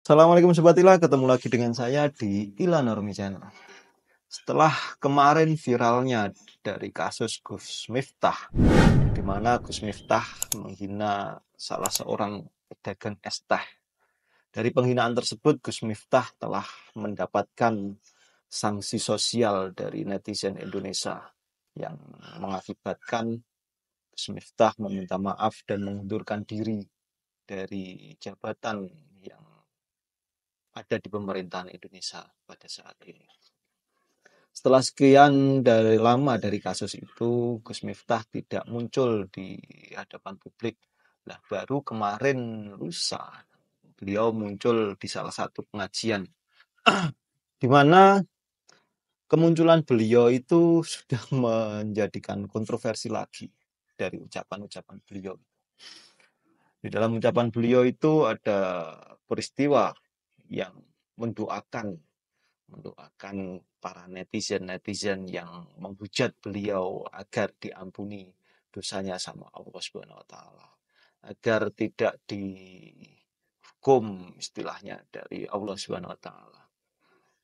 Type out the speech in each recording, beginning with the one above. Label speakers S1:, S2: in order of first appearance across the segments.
S1: Assalamualaikum Sobat Ila, ketemu lagi dengan saya di Ila Normi Channel. Setelah kemarin viralnya dari kasus Gus Miftah, yang dimana Gus Miftah menghina salah seorang pedagang es teh. Dari penghinaan tersebut, Gus Miftah telah mendapatkan sanksi sosial dari netizen Indonesia yang mengakibatkan Gus Miftah meminta maaf dan mengundurkan diri dari jabatan yang ada di pemerintahan Indonesia pada saat ini. Setelah sekian lama dari kasus itu, Gus Miftah tidak muncul di hadapan publik. Nah, baru kemarin lusa beliau muncul di salah satu pengajian, di mana kemunculan beliau itu sudah menjadikan kontroversi lagi dari ucapan-ucapan beliau. Di dalam ucapan beliau itu ada peristiwa yang mendoakan para netizen yang menghujat beliau agar diampuni dosanya sama Allah Subhanahu wa taala, agar tidak dihukum istilahnya dari Allah Subhanahu wa taala.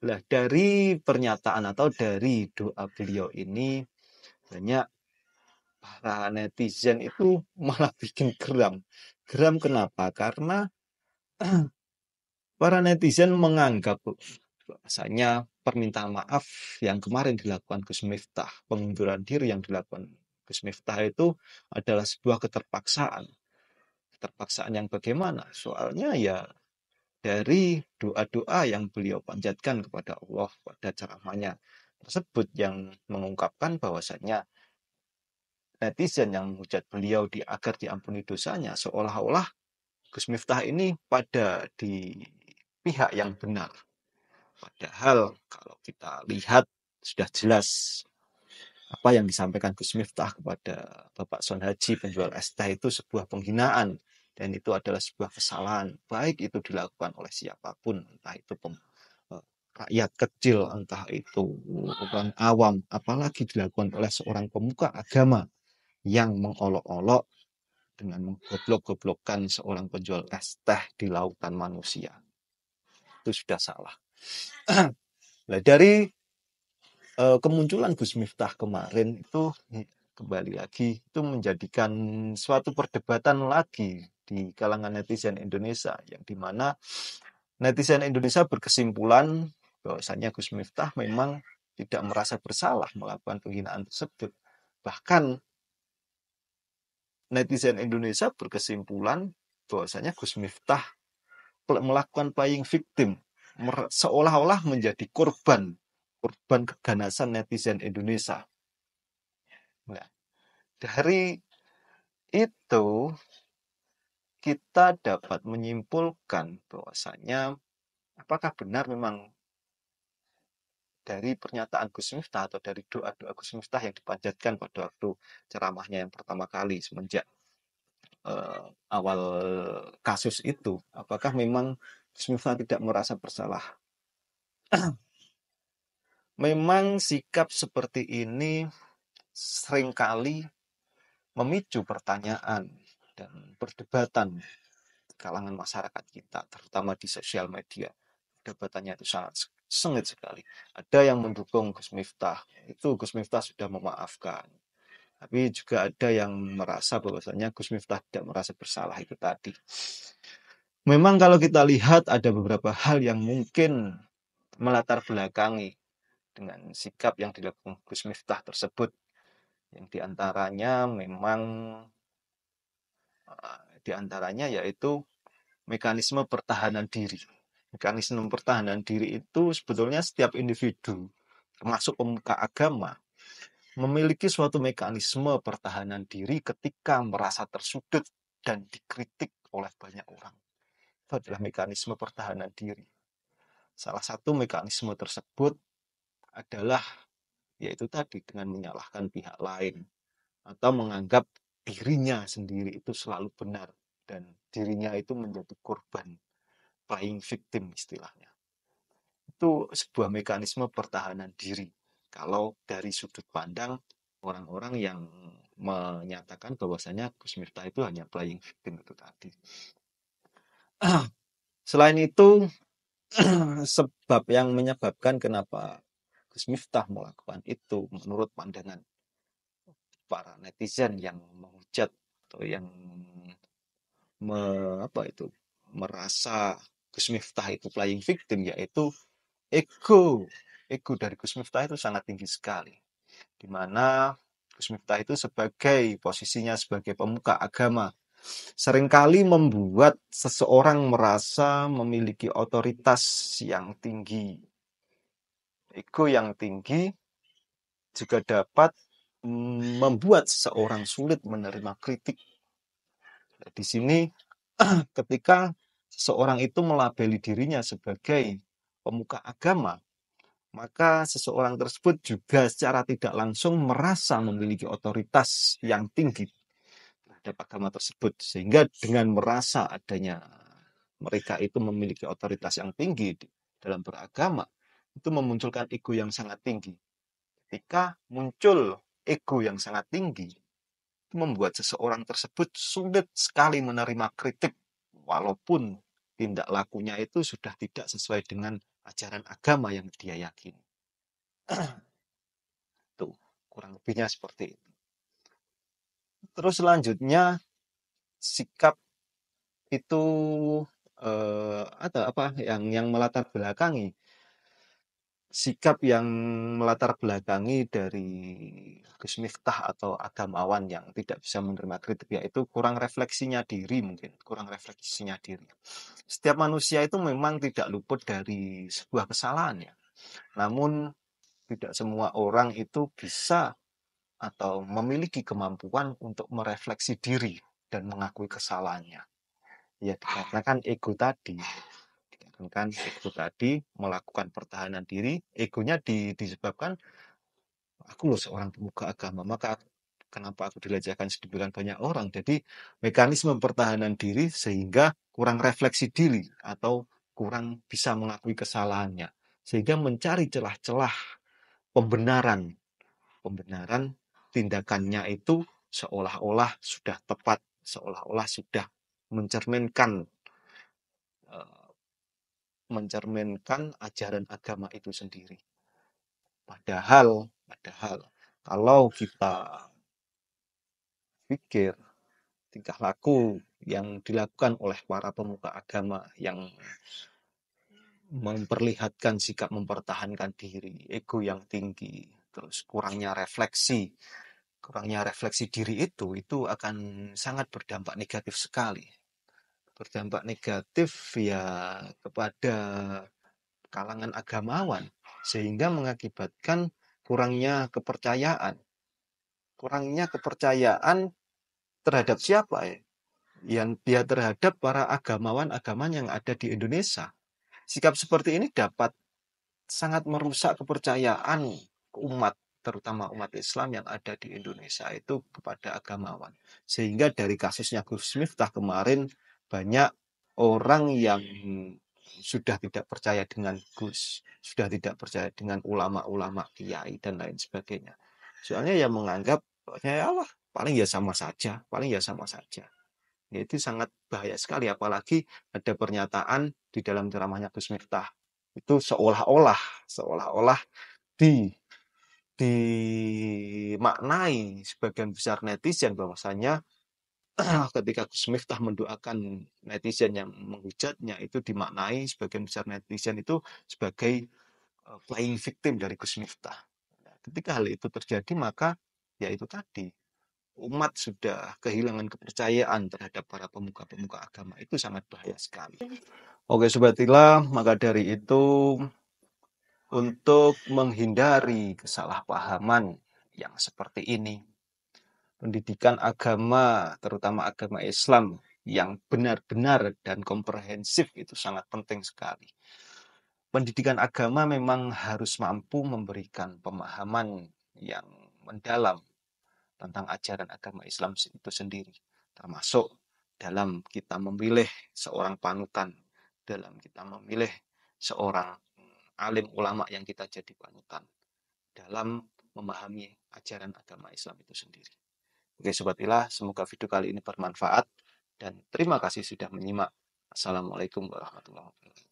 S1: Lah dari pernyataan atau dari doa beliau ini banyak para netizen itu malah bikin geram. Geram kenapa? Karena para netizen menganggap bahwasanya permintaan maaf yang kemarin dilakukan Gus Miftah, pengunduran diri yang dilakukan Gus Miftah itu adalah sebuah keterpaksaan. Keterpaksaan yang bagaimana? Soalnya ya dari doa-doa yang beliau panjatkan kepada Allah pada ceramahnya tersebut yang mengungkapkan bahwasanya netizen yang menghujat beliau agar diampuni dosanya, seolah-olah Gus Miftah ini pada di pihak yang benar. Padahal kalau kita lihat sudah jelas apa yang disampaikan Gus Miftah kepada Bapak Son Haji penjual es teh itu sebuah penghinaan dan itu adalah sebuah kesalahan, baik itu dilakukan oleh siapapun, entah itu rakyat kecil, entah itu orang awam, apalagi dilakukan oleh seorang pemuka agama yang mengolok-olok dengan menggoblok-goblokkan seorang penjual es teh di lautan manusia. Itu sudah salah. Nah, dari kemunculan Gus Miftah kemarin itu kembali lagi itu menjadikan suatu perdebatan lagi di kalangan netizen Indonesia yang dimana netizen Indonesia berkesimpulan bahwasanya Gus Miftah memang tidak merasa bersalah melakukan penghinaan tersebut. Bahkan netizen Indonesia berkesimpulan bahwasanya Gus Miftah melakukan playing victim, seolah-olah menjadi korban keganasan netizen Indonesia. Nah, dari itu kita dapat menyimpulkan bahwasanya apakah benar memang dari pernyataan Gus Miftah atau dari doa-doa Gus Miftah yang dipanjatkan pada waktu ceramahnya yang pertama kali semenjak awal kasus itu, apakah memang Gus Miftah tidak merasa bersalah? Memang sikap seperti ini seringkali memicu pertanyaan dan perdebatan kalangan masyarakat kita, terutama di sosial media. Perdebatannya itu sangat sengit sekali. Ada yang mendukung Gus Miftah, itu Gus Miftah sudah memaafkan. Tapi juga ada yang merasa bahwasanya Gus Miftah tidak merasa bersalah itu tadi. Memang kalau kita lihat ada beberapa hal yang mungkin melatar belakangi dengan sikap yang dilakukan Gus Miftah tersebut. Yang diantaranya memang diantaranya yaitu mekanisme pertahanan diri. Mekanisme pertahanan diri itu sebetulnya setiap individu, termasuk pemuka agama, memiliki suatu mekanisme pertahanan diri ketika merasa tersudut dan dikritik oleh banyak orang. Itu adalah mekanisme pertahanan diri. Salah satu mekanisme tersebut adalah yaitu tadi dengan menyalahkan pihak lain atau menganggap dirinya sendiri itu selalu benar dan dirinya itu menjadi korban, playing victim istilahnya. Itu sebuah mekanisme pertahanan diri. Kalau dari sudut pandang orang-orang yang menyatakan bahwasanya Gus Miftah itu hanya playing victim itu tadi. Selain itu, sebab yang menyebabkan kenapa Gus Miftah melakukan itu menurut pandangan para netizen yang menghujat atau yang me, apa itu merasa Gus Miftah itu playing victim, yaitu ego. Ego dari Gus Miftah itu sangat tinggi sekali, di mana Gus Miftah itu sebagai posisinya sebagai pemuka agama seringkali membuat seseorang merasa memiliki otoritas yang tinggi. Ego yang tinggi juga dapat membuat seseorang sulit menerima kritik. Di sini ketika seseorang itu melabeli dirinya sebagai pemuka agama, maka seseorang tersebut juga secara tidak langsung merasa memiliki otoritas yang tinggi terhadap agama tersebut. Sehingga dengan merasa adanya mereka itu memiliki otoritas yang tinggi dalam beragama, itu memunculkan ego yang sangat tinggi. Ketika muncul ego yang sangat tinggi, itu membuat seseorang tersebut sulit sekali menerima kritik, walaupun tindak lakunya itu sudah tidak sesuai dengan ajaran agama yang dia yakini. Tuh, kurang lebihnya seperti itu. Terus selanjutnya, sikap itu ada apa yang melatar belakangi sikap yang melatar belakangi dari Gus Miftah atau agamawan yang tidak bisa menerima kritik, yaitu kurang refleksinya diri mungkin, kurang refleksinya diri. Setiap manusia itu memang tidak luput dari sebuah kesalahan ya. Namun tidak semua orang itu bisa atau memiliki kemampuan untuk merefleksi diri dan mengakui kesalahannya. Ya dikarenakan ego tadi. Dikarenakan ego tadi melakukan pertahanan diri, egonya disebabkan aku loh seorang pemuka agama, maka kenapa aku dilecehkan sedemikian banyak orang. Jadi mekanisme pertahanan diri sehingga kurang refleksi diri atau kurang bisa mengakui kesalahannya. Sehingga mencari celah-celah pembenaran. Pembenaran tindakannya itu seolah-olah sudah tepat, seolah-olah sudah mencerminkan eh, mencerminkan ajaran agama itu sendiri. Padahal kalau kita pikir tingkah laku yang dilakukan oleh para pemuka agama yang memperlihatkan sikap mempertahankan diri, ego yang tinggi, terus kurangnya refleksi diri itu akan sangat berdampak negatif sekali. Berdampak negatif ya kepada kalangan agamawan, sehingga mengakibatkan kurangnya kepercayaan terhadap siapa ya? Yang dia terhadap para agamawan yang ada di Indonesia. Sikap seperti ini dapat sangat merusak kepercayaan umat, terutama umat Islam yang ada di Indonesia itu kepada agamawan. Sehingga dari kasusnya Gus Miftah kemarin, banyak orang yang sudah tidak percaya dengan Gus, sudah tidak percaya dengan ulama-ulama, kiai, dan lain sebagainya. Soalnya yang menganggap, ya Allah, paling ya sama saja, paling ya sama saja. Ya, itu sangat bahaya sekali, apalagi ada pernyataan di dalam ceramahnya Gus Miftah. Itu seolah-olah di dimaknai sebagian besar netizen bahwasanya ketika Gus Miftah mendoakan netizen yang menghujatnya, itu dimaknai sebagian besar netizen itu sebagai playing victim dari Gus Miftah. Nah, ketika hal itu terjadi, maka ya itu tadi, umat sudah kehilangan kepercayaan terhadap para pemuka-pemuka agama, itu sangat bahaya sekali. Oke Sobat Tila, maka dari itu untuk menghindari kesalahpahaman yang seperti ini, pendidikan agama, terutama agama Islam yang benar-benar dan komprehensif itu sangat penting sekali. Pendidikan agama memang harus mampu memberikan pemahaman yang mendalam tentang ajaran agama Islam itu sendiri, termasuk dalam kita memilih seorang panutan, dalam kita memilih seorang alim ulama yang kita jadi panutan, dalam memahami ajaran agama Islam itu sendiri. Oke Sobat Ilah, semoga video kali ini bermanfaat dan terima kasih sudah menyimak. Assalamualaikum warahmatullahi wabarakatuh.